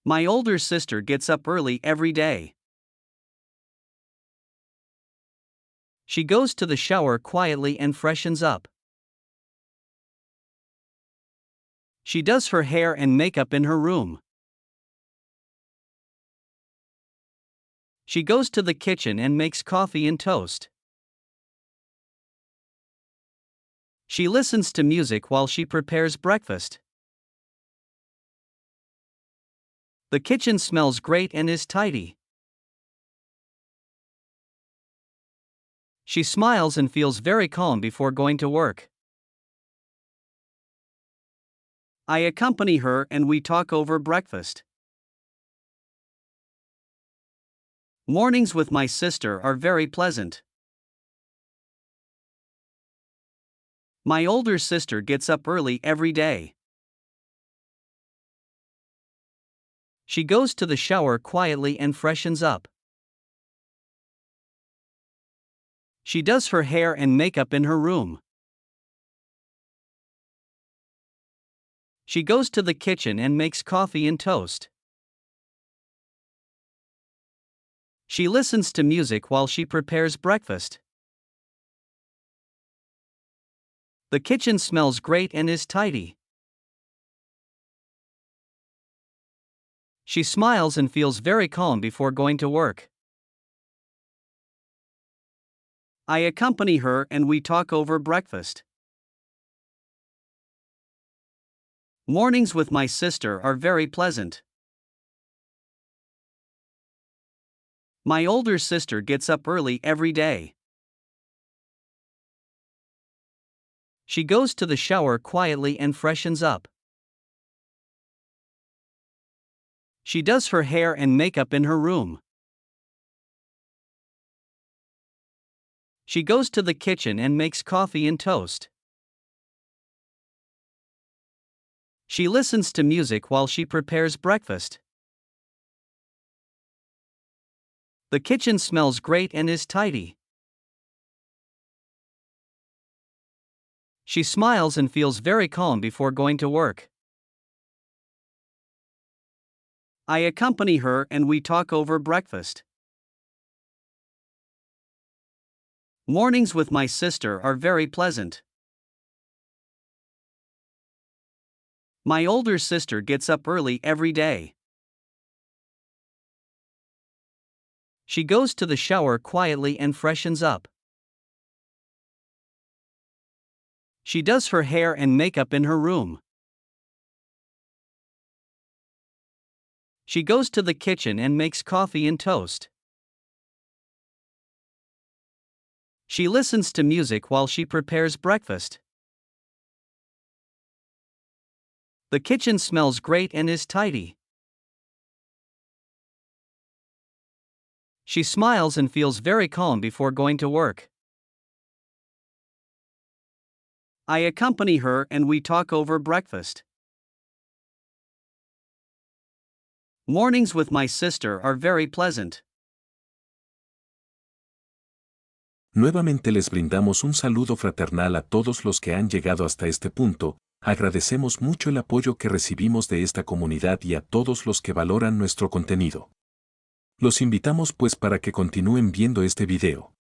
My older sister gets up early every day. She goes to the shower quietly and freshens up. She does her hair and makeup in her room. She goes to the kitchen and makes coffee and toast. She listens to music while she prepares breakfast. The kitchen smells great and is tidy. She smiles and feels very calm before going to work. I accompany her and we talk over breakfast. Mornings with my sister are very pleasant. My older sister gets up early every day. She goes to the shower quietly and freshens up. She does her hair and makeup in her room. She goes to the kitchen and makes coffee and toast. She listens to music while she prepares breakfast. The kitchen smells great and is tidy. She smiles and feels very calm before going to work. I accompany her and we talk over breakfast. Mornings with my sister are very pleasant. My older sister gets up early every day. She goes to the shower quietly and freshens up. She does her hair and makeup in her room. She goes to the kitchen and makes coffee and toast. She listens to music while she prepares breakfast. The kitchen smells great and is tidy. She smiles and feels very calm before going to work. I accompany her and we talk over breakfast. Mornings with my sister are very pleasant. My older sister gets up early every day. She goes to the shower quietly and freshens up. She does her hair and makeup in her room. She goes to the kitchen and makes coffee and toast. She listens to music while she prepares breakfast. The kitchen smells great and is tidy. She smiles and feels very calm before going to work. I accompany her and we talk over breakfast. Mornings with my sister are very pleasant. My older sister gets up early every day. She goes to the shower quietly and freshens up. She does her hair and makeup in her room. She goes to the kitchen and makes coffee and toast. She listens to music while she prepares breakfast. The kitchen smells great and is tidy. She smiles and feels very calm before going to work. I accompany her and we talk over breakfast. Mornings with my sister are very pleasant. Nuevamente les brindamos un saludo fraternal a todos los que han llegado hasta este punto. Agradecemos mucho el apoyo que recibimos de esta comunidad y a todos los que valoran nuestro contenido. Los invitamos pues para que continúen viendo este video.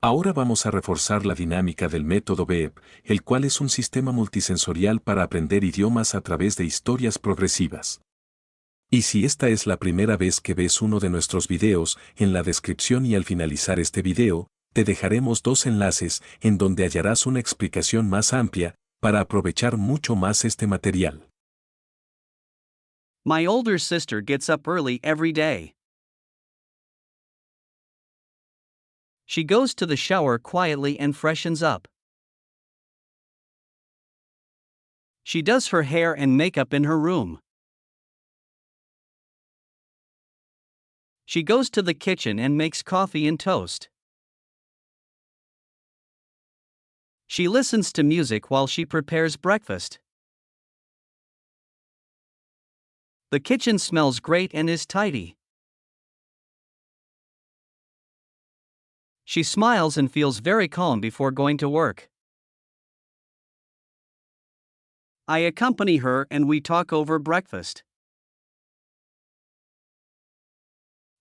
Ahora vamos a reforzar la dinámica del método V.E.E.P, el cual es un sistema multisensorial para aprender idiomas a través de historias progresivas. Y si esta es la primera vez que ves uno de nuestros videos, en la descripción y al finalizar este video, te dejaremos dos enlaces en donde hallarás una explicación más amplia para aprovechar mucho más este material. My older sister gets up early every day. She goes to the shower quietly and freshens up. She does her hair and makeup in her room. She goes to the kitchen and makes coffee and toast. She listens to music while she prepares breakfast. The kitchen smells great and is tidy. She smiles and feels very calm before going to work. I accompany her and we talk over breakfast.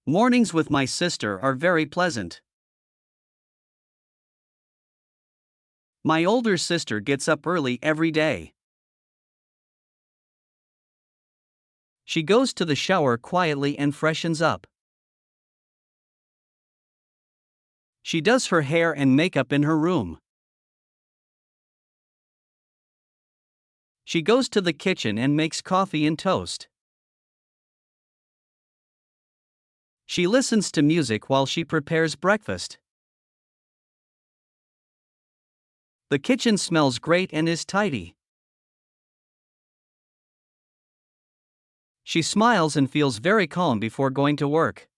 Mornings with my sister are very pleasant. My older sister gets up early every day. She goes to the shower quietly and freshens up. She does her hair and makeup in her room. She goes to the kitchen and makes coffee and toast. She listens to music while she prepares breakfast. The kitchen smells great and is tidy. She smiles and feels very calm before going to work.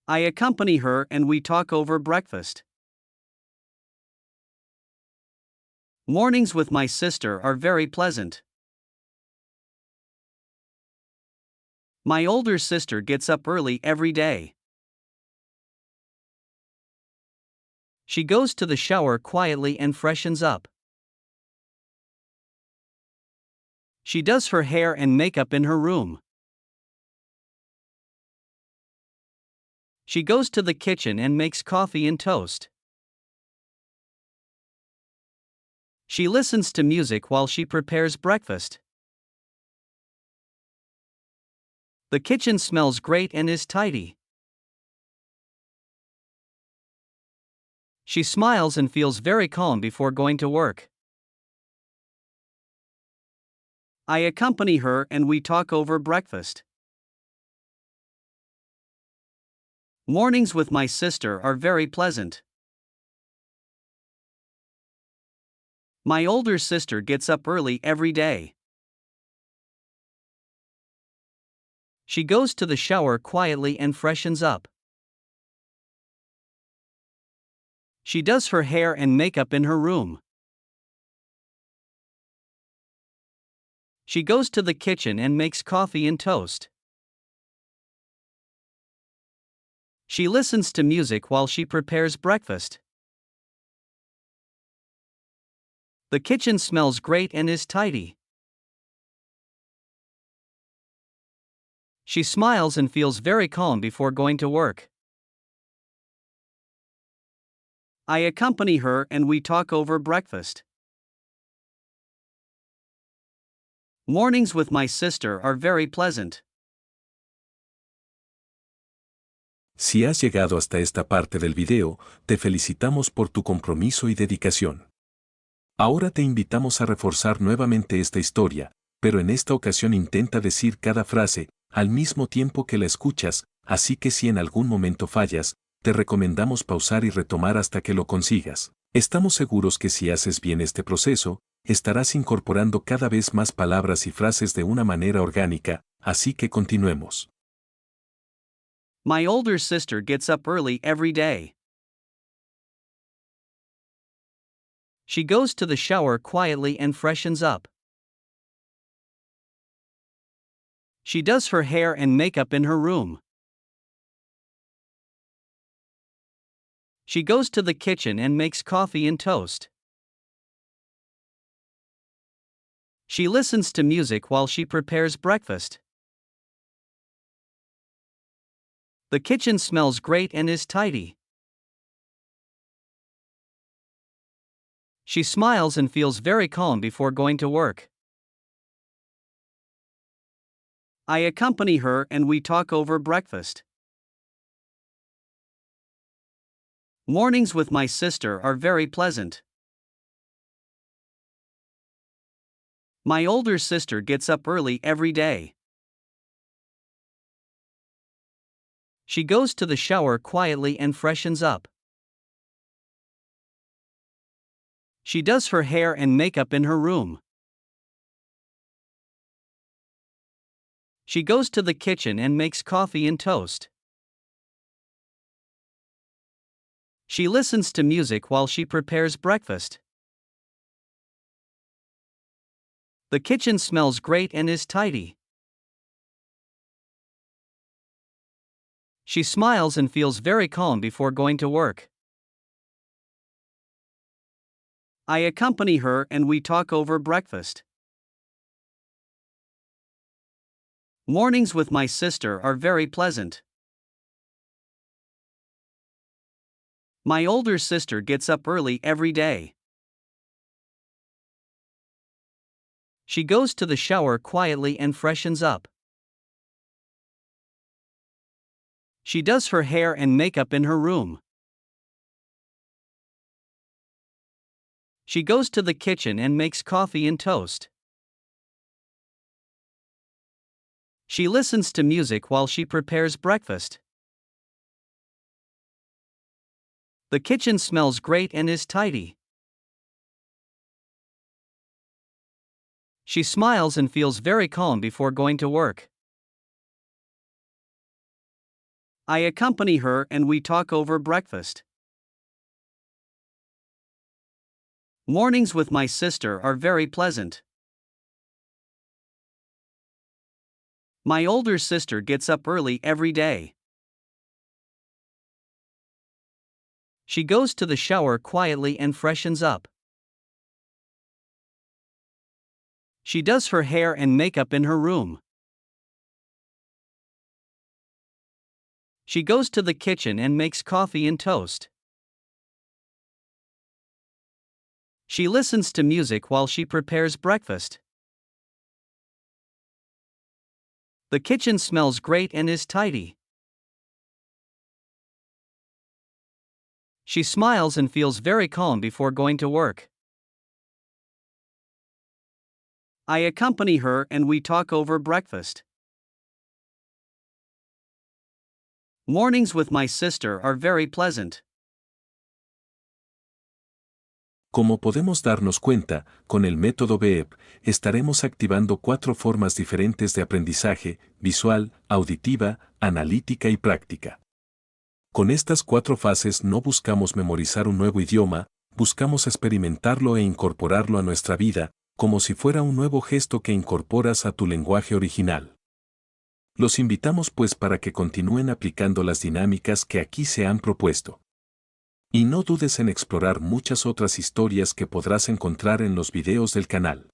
I accompany her and we talk over breakfast. Mornings with my sister are very pleasant. My older sister gets up early every day. She goes to the shower quietly and freshens up. She does her hair and makeup in her room. She goes to the kitchen and makes coffee and toast. She listens to music while she prepares breakfast. The kitchen smells great and is tidy. She smiles and feels very calm before going to work. I accompany her and we talk over breakfast. Mornings with my sister are very pleasant. My older sister gets up early every day. She goes to the shower quietly and freshens up. She does her hair and makeup in her room. She goes to the kitchen and makes coffee and toast. She listens to music while she prepares breakfast. The kitchen smells great and is tidy. She smiles and feels very calm before going to work. I accompany her and we talk over breakfast. Mornings with my sister are very pleasant. Si has llegado hasta esta parte del video, te felicitamos por tu compromiso y dedicación. Ahora te invitamos a reforzar nuevamente esta historia, pero en esta ocasión intenta decir cada frase, al mismo tiempo que la escuchas, así que si en algún momento fallas, te recomendamos pausar y retomar hasta que lo consigas. Estamos seguros que si haces bien este proceso, estarás incorporando cada vez más palabras y frases de una manera orgánica, así que continuemos. My older sister gets up early every day. She goes to the shower quietly and freshens up. She does her hair and makeup in her room. She goes to the kitchen and makes coffee and toast. She listens to music while she prepares breakfast. The kitchen smells great and is tidy. She smiles and feels very calm before going to work. I accompany her and we talk over breakfast. Mornings with my sister are very pleasant. My older sister gets up early every day. She goes to the shower quietly and freshens up. She does her hair and makeup in her room. She goes to the kitchen and makes coffee and toast. She listens to music while she prepares breakfast. The kitchen smells great and is tidy. She smiles and feels very calm before going to work. I accompany her and we talk over breakfast. Mornings with my sister are very pleasant. My older sister gets up early every day. She goes to the shower quietly and freshens up. She does her hair and makeup in her room. She goes to the kitchen and makes coffee and toast. She listens to music while she prepares breakfast. The kitchen smells great and is tidy. She smiles and feels very calm before going to work. I accompany her and we talk over breakfast. Mornings with my sister are very pleasant. My older sister gets up early every day. She goes to the shower quietly and freshens up. She does her hair and makeup in her room. She goes to the kitchen and makes coffee and toast. She listens to music while she prepares breakfast. The kitchen smells great and is tidy. She smiles and feels very calm before going to work. I accompany her and we talk over breakfast. Mornings with my sister are very pleasant. Como podemos darnos cuenta, con el método V.E.E.P estaremos activando 4 formas diferentes de aprendizaje: visual, auditiva, analítica y práctica. Con estas 4 fases no buscamos memorizar un nuevo idioma, buscamos experimentarlo e incorporarlo a nuestra vida, como si fuera un nuevo gesto que incorporas a tu lenguaje original. Los invitamos pues para que continúen aplicando las dinámicas que aquí se han propuesto. Y no dudes en explorar muchas otras historias que podrás encontrar en los videos del canal.